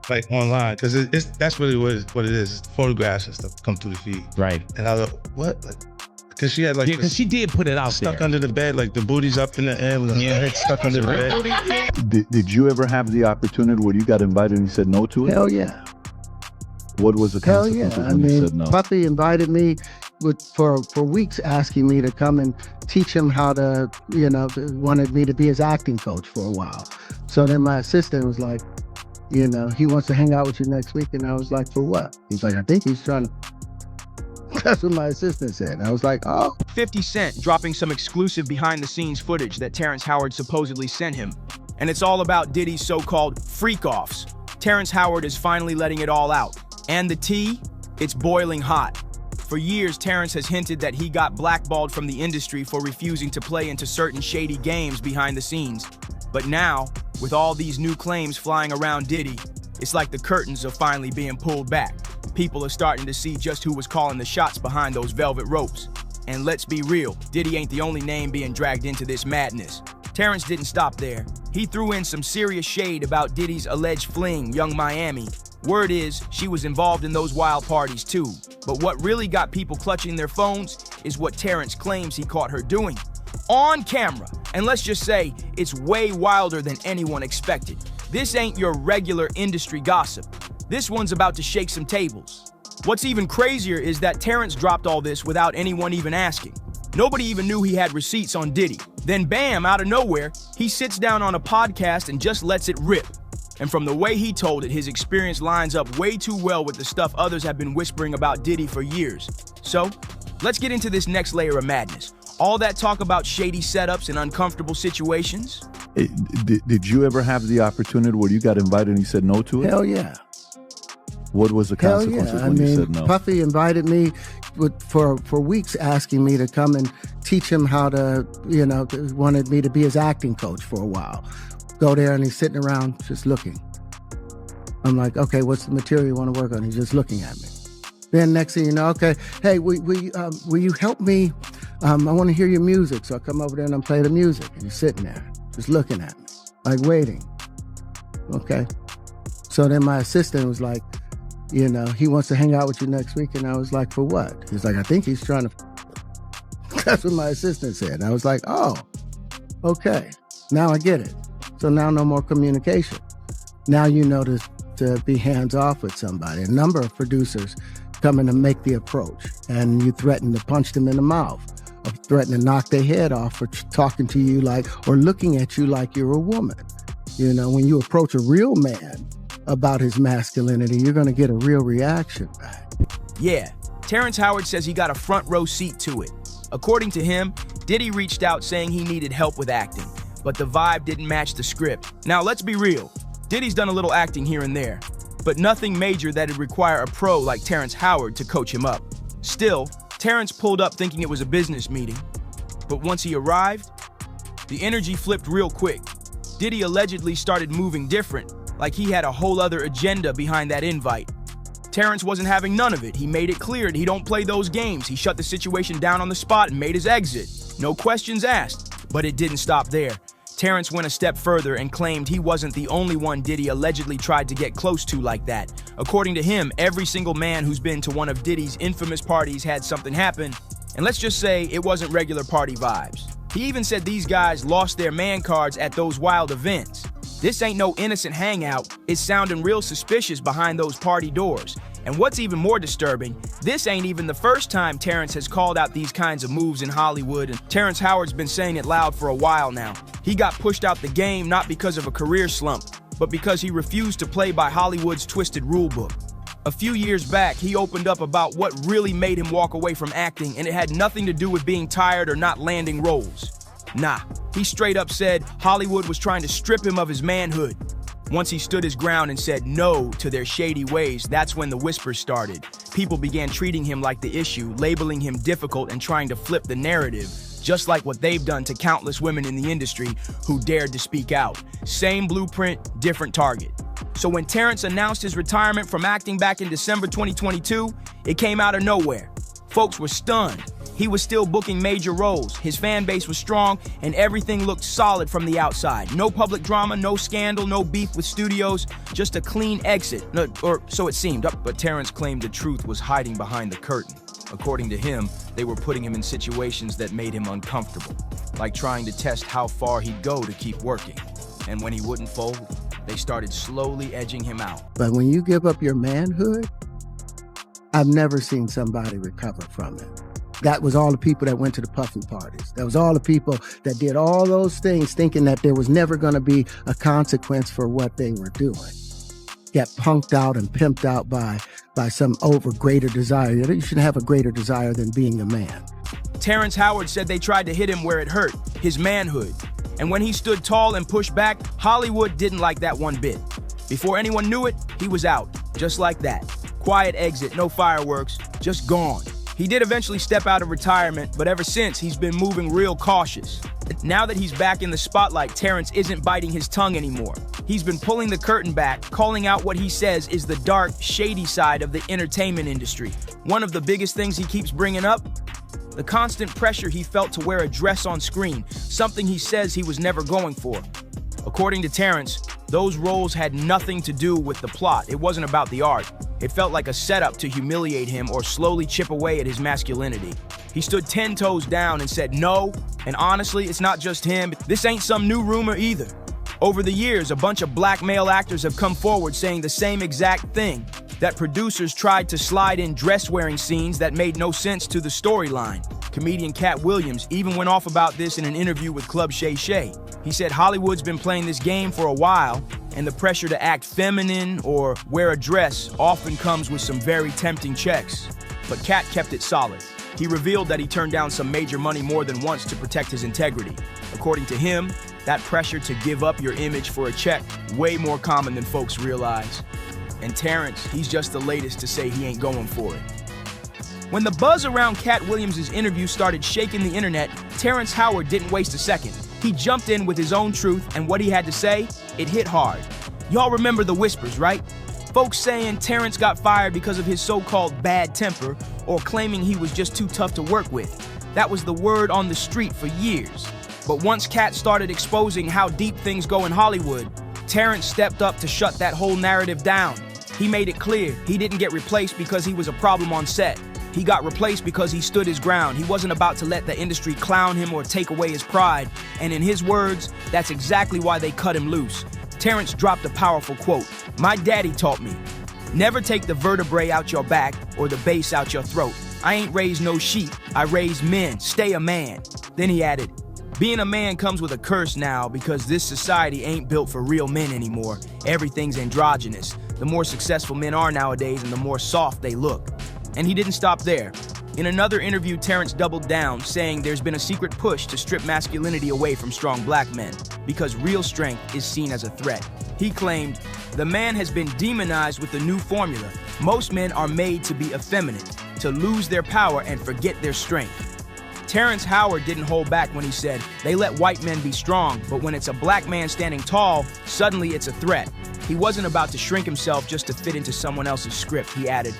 like online, because that's really what it is. It's photographs and stuff come through the feed. Right. And I was like, what? Like, because she had like, yeah, because she did put it out stuck there. under the bed, like the booty's up in the air with her head stuck under the bed. Did you ever have the opportunity where you got invited and you said no to it? Hell yeah. What was the Hell consequences yeah. I when you mean, said no? Puffy invited me for weeks, asking me to come and teach him how to, wanted me to be his acting coach for a while. So then my assistant was like, he wants to hang out with you next week. And I was like, for what? He's like, I think he's trying to. That's what my assistant said. And I was like, oh. 50 Cent dropping some exclusive behind-the-scenes footage that Terrence Howard supposedly sent him. And it's all about Diddy's so-called freak-offs. Terrence Howard is finally letting it all out. And the tea? It's boiling hot. For years, Terrence has hinted that he got blackballed from the industry for refusing to play into certain shady games behind the scenes. But now, with all these new claims flying around Diddy, it's like the curtains are finally being pulled back. People are starting to see just who was calling the shots behind those velvet ropes. And let's be real, Diddy ain't the only name being dragged into this madness. Terrence didn't stop there. He threw in some serious shade about Diddy's alleged fling, Yungmiami. Word is, she was involved in those wild parties too. But what really got people clutching their phones is what Terrence claims he caught her doing. On camera. And let's just say, it's way wilder than anyone expected. This ain't your regular industry gossip. This one's about to shake some tables. What's even crazier is that Terrence dropped all this without anyone even asking. Nobody even knew he had receipts on Diddy. Then bam, out of nowhere, he sits down on a podcast and just lets it rip. And from the way he told it, his experience lines up way too well with the stuff others have been whispering about Diddy for years. So, let's get into this next layer of madness. All that talk about shady setups and uncomfortable situations. Did you ever have the opportunity where you got invited and you said no to it? Hell yeah. What was the Hell consequences yeah. when you said no? Puffy invited me for weeks, asking me to come and teach him how to, wanted me to be his acting coach for a while. Go there and he's sitting around just looking. I'm like, okay, what's the material you want to work on? He's just looking at me. Then next thing you know, okay, hey, will you help me? I want to hear your music. So I come over there and I play the music. And he's sitting there just looking at me, like waiting. Okay. So then my assistant was like, he wants to hang out with you next week. And I was like, for what? He's like, I think he's trying to. That's what my assistant said. And I was like, oh, okay. Now I get it. So now no more communication. Now you know to be hands off with somebody. A number of producers come in to make the approach, and you threaten to punch them in the mouth, or threaten to knock their head off for talking to you or looking at you like you're a woman. When you approach a real man about his masculinity, you're going to get a real reaction back. Yeah, Terrence Howard says he got a front row seat to it. According to him, Diddy reached out saying he needed help with acting, but the vibe didn't match the script. Now, let's be real. Diddy's done a little acting here and there, but nothing major that'd require a pro like Terrence Howard to coach him up. Still, Terrence pulled up thinking it was a business meeting, but once he arrived, the energy flipped real quick. Diddy allegedly started moving different, like he had a whole other agenda behind that invite. Terrence wasn't having none of it. He made it clear that he don't play those games. He shut the situation down on the spot and made his exit. No questions asked, but it didn't stop there. Terrence went a step further and claimed he wasn't the only one Diddy allegedly tried to get close to like that. According to him, every single man who's been to one of Diddy's infamous parties had something happen, and let's just say it wasn't regular party vibes. He even said these guys lost their man cards at those wild events. This ain't no innocent hangout. It's sounding real suspicious behind those party doors. And what's even more disturbing, this ain't even the first time Terrence has called out these kinds of moves in Hollywood, and Terrence Howard's been saying it loud for a while now. He got pushed out the game not because of a career slump, but because he refused to play by Hollywood's twisted rulebook. A few years back, he opened up about what really made him walk away from acting, and it had nothing to do with being tired or not landing roles. Nah, he straight up said Hollywood was trying to strip him of his manhood. Once he stood his ground and said no to their shady ways, that's when the whispers started. People began treating him like the issue, labeling him difficult and trying to flip the narrative, just like what they've done to countless women in the industry who dared to speak out. Same blueprint, different target. So when Terrence announced his retirement from acting back in December 2022, it came out of nowhere. Folks were stunned. He was still booking major roles, his fan base was strong, and everything looked solid from the outside. No public drama, no scandal, no beef with studios, just a clean exit, or so it seemed. But Terrence claimed the truth was hiding behind the curtain. According to him, they were putting him in situations that made him uncomfortable, like trying to test how far he'd go to keep working. And when he wouldn't fold, they started slowly edging him out. But when you give up your manhood, I've never seen somebody recover from it. That was all the people that went to the puffy parties. That was all the people that did all those things thinking that there was never going to be a consequence for what they were doing. Get punked out and pimped out by some greater desire. You shouldn't have a greater desire than being a man. Terrence Howard said they tried to hit him where it hurt, his manhood. And when he stood tall and pushed back, Hollywood didn't like that one bit. Before anyone knew it, he was out, just like that. Quiet exit, no fireworks, just gone. He did eventually step out of retirement, but ever since, he's been moving real cautious. Now that he's back in the spotlight, Terrence isn't biting his tongue anymore. He's been pulling the curtain back, calling out what he says is the dark, shady side of the entertainment industry. One of the biggest things he keeps bringing up? The constant pressure he felt to wear a dress on screen, something he says he was never going for. According to Terrence, those roles had nothing to do with the plot. It wasn't about the art. It felt like a setup to humiliate him or slowly chip away at his masculinity. He stood 10 toes down and said no, and honestly, it's not just him. This ain't some new rumor either. Over the years, a bunch of black male actors have come forward saying the same exact thing, that producers tried to slide in dress-wearing scenes that made no sense to the storyline. Comedian Cat Williams even went off about this in an interview with Club Shay Shay. He said Hollywood's been playing this game for a while, and the pressure to act feminine or wear a dress often comes with some very tempting checks. But Cat kept it solid. He revealed that he turned down some major money more than once to protect his integrity. According to him, that pressure to give up your image for a check, way more common than folks realize. And Terrence, he's just the latest to say he ain't going for it. When the buzz around Cat Williams' interview started shaking the internet, Terrence Howard didn't waste a second. He jumped in with his own truth, and what he had to say, it hit hard. Y'all remember the whispers, right? Folks saying Terrence got fired because of his so-called bad temper, or claiming he was just too tough to work with. That was the word on the street for years. But once Cat started exposing how deep things go in Hollywood, Terrence stepped up to shut that whole narrative down. He made it clear he didn't get replaced because he was a problem on set. He got replaced because he stood his ground. He wasn't about to let the industry clown him or take away his pride. And in his words, that's exactly why they cut him loose. Terrence dropped a powerful quote. "My daddy taught me, never take the vertebrae out your back or the base out your throat. I ain't raised no sheep, I raised men. Stay a man." Then he added, "Being a man comes with a curse now because this society ain't built for real men anymore. Everything's androgynous. The more successful men are nowadays and the more soft they look." And he didn't stop there. In another interview, Terrence doubled down, saying there's been a secret push to strip masculinity away from strong black men because real strength is seen as a threat. He claimed, "The man has been demonized with the new formula. Most men are made to be effeminate, to lose their power and forget their strength." Terrence Howard didn't hold back when he said, "They let white men be strong, but when it's a black man standing tall, suddenly it's a threat." He wasn't about to shrink himself just to fit into someone else's script. He added,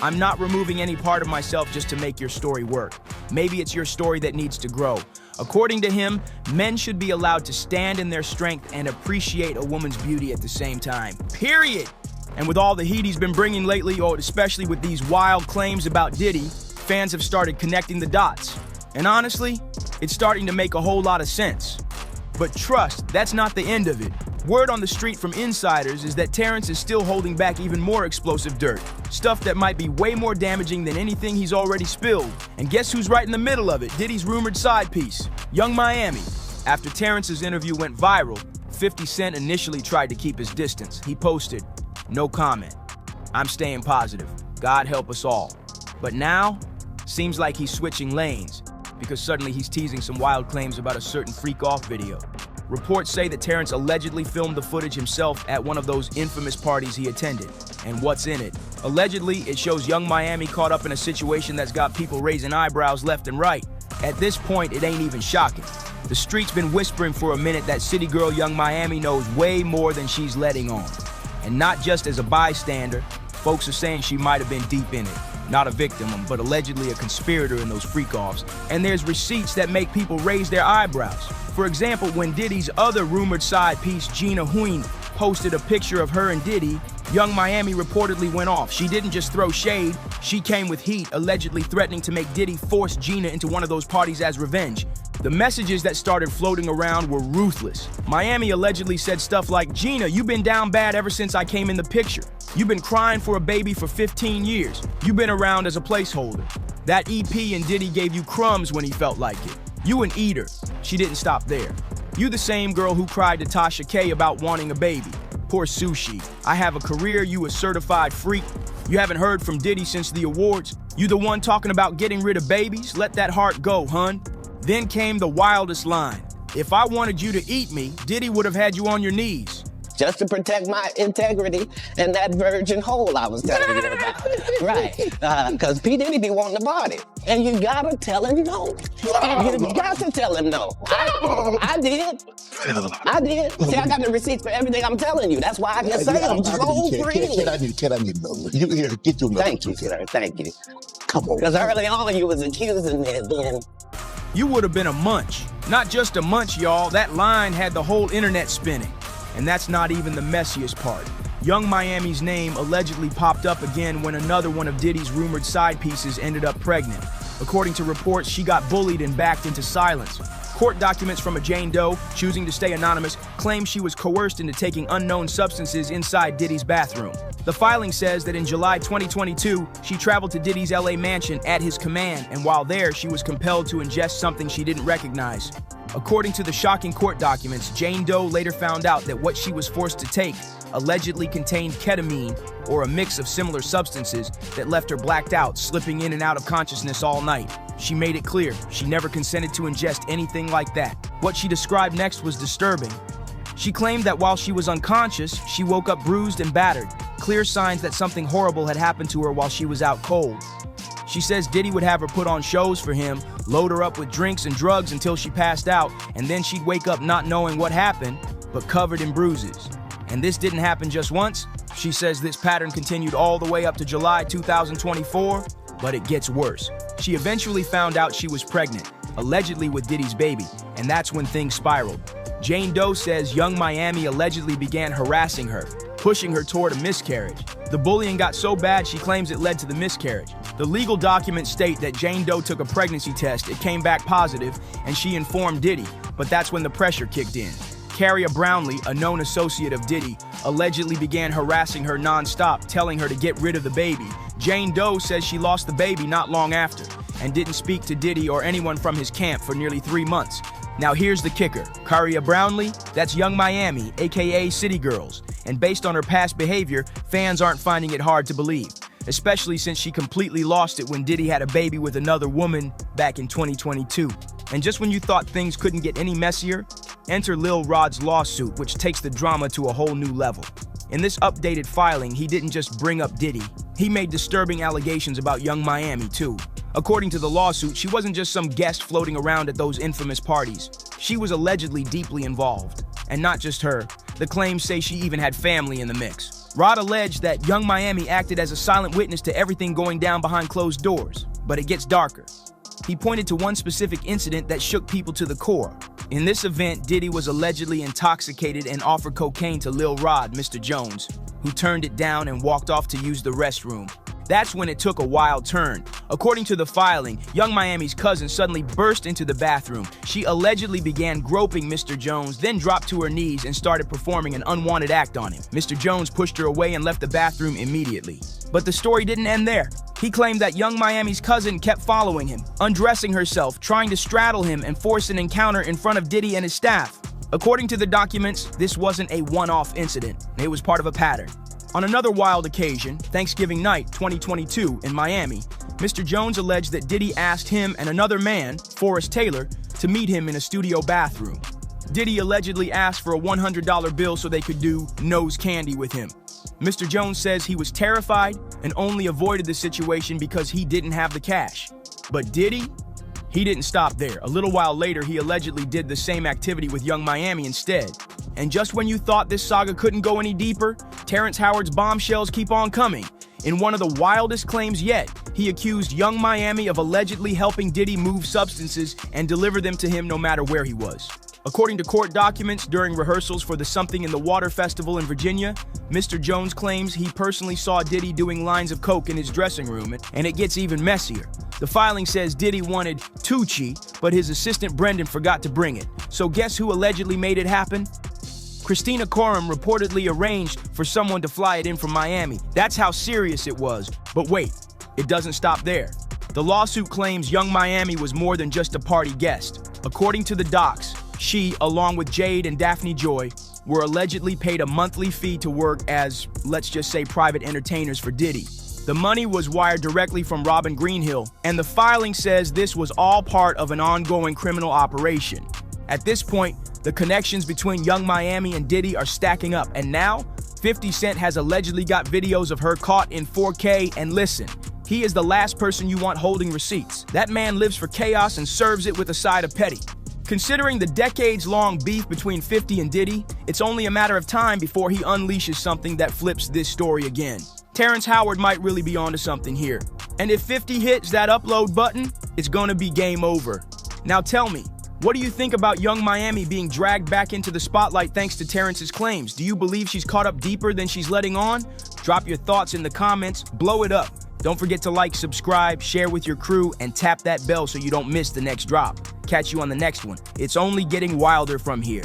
"I'm not removing any part of myself just to make your story work. Maybe it's your story that needs to grow." According to him, men should be allowed to stand in their strength and appreciate a woman's beauty at the same time. Period. And with all the heat he's been bringing lately, or especially with these wild claims about Diddy, fans have started connecting the dots. And honestly, it's starting to make a whole lot of sense. But trust, that's not the end of it. Word on the street from insiders is that Terrence is still holding back even more explosive dirt. Stuff that might be way more damaging than anything he's already spilled. And guess who's right in the middle of it? Diddy's rumored side piece, Yungmiami. After Terrence's interview went viral, 50 Cent initially tried to keep his distance. He posted, "No comment. I'm staying positive. God help us all." But now, seems like he's switching lanes, because suddenly he's teasing some wild claims about a certain Freakoff video. Reports say that Terrence allegedly filmed the footage himself at one of those infamous parties he attended. And what's in it? Allegedly, it shows Yungmiami caught up in a situation that's got people raising eyebrows left and right. At this point, it ain't even shocking. The street's been whispering for a minute that city girl Yungmiami knows way more than she's letting on. And not just as a bystander, folks are saying she might have been deep in it. not a victim, but allegedly a conspirator in those freak-offs. And there's receipts that make people raise their eyebrows. For example, when Diddy's other rumored side piece, Gina Huyn, posted a picture of her and Diddy, Yungmiami reportedly went off. She didn't just throw shade, she came with heat, allegedly threatening to make Diddy force Gina into one of those parties as revenge. The messages that started floating around were ruthless. Miami allegedly said stuff like, "Gina, you've been down bad ever since I came in the picture. You've been crying for a baby for 15 years. You've been around as a placeholder. That EP and Diddy gave you crumbs when he felt like it. You an eater." She didn't stop there. "You the same girl who cried to Tasha K about wanting a baby. Poor Sushi. I have a career, you a certified freak. You haven't heard from Diddy since the awards. You the one talking about getting rid of babies? Let that heart go, hun." Then came the wildest line. "If I wanted you to eat me, Diddy would have had you on your knees." Just to protect my integrity and that virgin hole I was telling you about. Right. Because P. Diddy be wanting to party. And you gotta tell him no. You got to tell him no. I did. See, I got the receipts for everything I'm telling you. That's why I can say them so freely. Can I need number? You here, get your number. Thank you, sir. Thank you. Come on. Because early on you was accusing me of being... You would have been a munch. Not just a munch, y'all. That line had the whole internet spinning. And that's not even the messiest part. Yungmiami's name allegedly popped up again when another one of Diddy's rumored side pieces ended up pregnant. According to reports, she got bullied and backed into silence. Court documents from a Jane Doe, choosing to stay anonymous, claim she was coerced into taking unknown substances inside Diddy's bathroom. The filing says that in July 2022, she traveled to Diddy's LA mansion at his command, and while there, she was compelled to ingest something she didn't recognize. According to the shocking court documents, Jane Doe later found out that what she was forced to take allegedly contained ketamine, or a mix of similar substances that left her blacked out, slipping in and out of consciousness all night. She made it clear she never consented to ingest anything like that. What she described next was disturbing. She claimed that while she was unconscious, she woke up bruised and battered, clear signs that something horrible had happened to her while she was out cold. She says Diddy would have her put on shows for him, load her up with drinks and drugs until she passed out, and then she'd wake up not knowing what happened, but covered in bruises. And this didn't happen just once. She says this pattern continued all the way up to July 2024, but it gets worse. She eventually found out she was pregnant, allegedly with Diddy's baby, and that's when things spiraled. Jane Doe says Yungmiami allegedly began harassing her, pushing her toward a miscarriage. The bullying got so bad she claims it led to the miscarriage. The legal documents state that Jane Doe took a pregnancy test, it came back positive, and she informed Diddy, but that's when the pressure kicked in. Carria Brownlee, a known associate of Diddy, allegedly began harassing her non-stop, telling her to get rid of the baby. Jane Doe says she lost the baby not long after, and didn't speak to Diddy or anyone from his camp for nearly 3 months. Now here's the kicker. Carria Brownlee, that's Yungmiami, aka City Girls, and based on her past behavior, fans aren't finding it hard to believe, especially since she completely lost it when Diddy had a baby with another woman back in 2022. And just when you thought things couldn't get any messier, enter Lil Rod's lawsuit, which takes the drama to a whole new level. In this updated filing, he didn't just bring up Diddy. He made disturbing allegations about Yungmiami too. According to the lawsuit, she wasn't just some guest floating around at those infamous parties. She was allegedly deeply involved. And not just her. The claims say she even had family in the mix. Rod alleged that Yungmiami acted as a silent witness to everything going down behind closed doors. But it gets darker. He pointed to one specific incident that shook people to the core. In this event, Diddy was allegedly intoxicated and offered cocaine to Lil Rod, Mr. Jones, who turned it down and walked off to use the restroom. That's when it took a wild turn. According to the filing, Yungmiami's cousin suddenly burst into the bathroom. She allegedly began groping Mr. Jones, then dropped to her knees and started performing an unwanted act on him. Mr. Jones pushed her away and left the bathroom immediately. But the story didn't end there. He claimed that Yungmiami's cousin kept following him, undressing herself, trying to straddle him and force an encounter in front of Diddy and his staff. According to the documents, this wasn't a one-off incident. It was part of a pattern. On another wild occasion, Thanksgiving night 2022 in Miami, Mr. Jones alleged that Diddy asked him and another man, Forrest Taylor, to meet him in a studio bathroom. Diddy allegedly asked for a $100 bill so they could do nose candy with him. Mr. Jones says he was terrified and only avoided the situation because he didn't have the cash. But Diddy? He didn't stop there. A little while later, he allegedly did the same activity with Yungmiami instead. And just when you thought this saga couldn't go any deeper, Terrence Howard's bombshells keep on coming. In one of the wildest claims yet, he accused Yungmiami of allegedly helping Diddy move substances and deliver them to him no matter where he was. According to court documents, during rehearsals for the Something in the Water Festival in Virginia, Mr. Jones claims he personally saw Diddy doing lines of coke in his dressing room, and it gets even messier. The filing says Diddy wanted Tucci, but his assistant Brendan forgot to bring it. So guess who allegedly made it happen? Christina Coram reportedly arranged for someone to fly it in from Miami. That's how serious it was. But wait, it doesn't stop there. The lawsuit claims Yungmiami was more than just a party guest. According to the docs, she, along with Jade and Daphne Joy, were allegedly paid a monthly fee to work as, let's just say, private entertainers for Diddy. The money was wired directly from Robin Greenhill, and the filing says this was all part of an ongoing criminal operation. At this point, the connections between Yungmiami and Diddy are stacking up, and now 50 Cent has allegedly got videos of her caught in 4K, and listen, he is the last person you want holding receipts. That man lives for chaos and serves it with a side of petty. Considering the decades-long beef between 50 and Diddy, it's only a matter of time before he unleashes something that flips this story again. Terrence Howard might really be onto something here. And if 50 hits that upload button, it's gonna be game over. Now tell me, what do you think about Yungmiami being dragged back into the spotlight thanks to Terrence's claims? Do you believe she's caught up deeper than she's letting on? Drop your thoughts in the comments, blow it up. Don't forget to like, subscribe, share with your crew, and tap that bell so you don't miss the next drop. Catch you on the next one. It's only getting wilder from here.